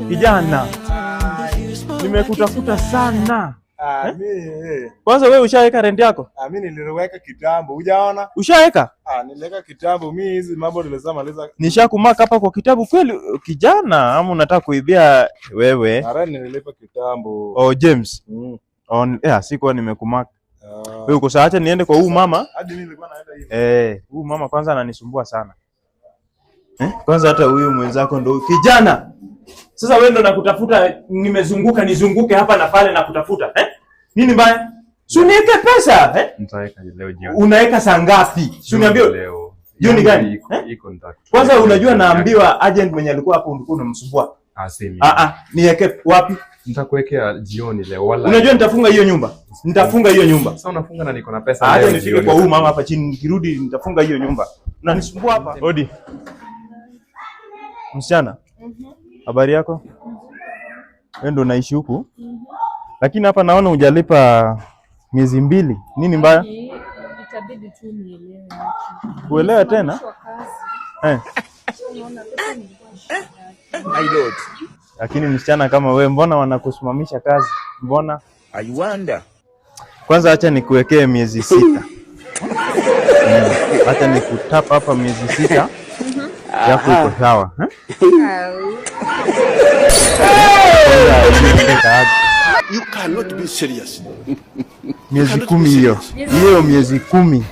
Kijana, nimekutafuta sana. Mimi Kwanza wewe ushaweka rent yako? mimi niliweka kitambo. Hujaona? Ushaweka? Niliweka kitambo. Mimi hizi mambo nilishamaliza. Nishakumaka hapa kwa kitabu kweli kijana, ama unataka kuibia wewe? Mara nililipa kitambo. Oh James. Sikuwa nimekumaka. Wewe uko sawa, acha niende kwa huyu mama. Hadi mimi nilikuwa naenda hivi. Huyu mama kwanza ananisumbua sana. Kwanza hata huyu mwenzako ndo kijana. Sasa wewe ndo nakutafuta, nimezunguka nizunguke hapa na pale nakutafuta. Nini mbaya? Si uniweke pesa, Nitaweka leo jioni. Unaweka saa ngapi? Si uniambie leo. Jioni gani? Iko ndaki. Kwanza unajua naambiwa agent mwenye alikuwa hapo ulikuwa unamsumbua. Niweke wapi? Nitakuwekea jioni leo wala. Unajua nitafunga hiyo nyumba. Nitafunga hiyo nyumba. Sasa unafunga na niko na pesa leo. Acha nifike kwa huyu mama hapa chini, nikirudi nitafunga hiyo nyumba. Unanisumbua hapa. Odi. Msichana. Habari yako? Wewe ndo unaishi huku? Lakini hapa naona hujalipa miezi 2. Nini mbaya? Itabidi tu nielewe. Kuelewa tena? My lord. Lakini msichana kama wewe, mbona wanakusimamisha kazi? Mbona? I wonder. Kwanza acha nikuwekee miezi 6. Acha nikutapa hapa miezi 6. Yako iko sawa, You cannot be serious. Miezi 10 hiyo. Hiyo miezi 10.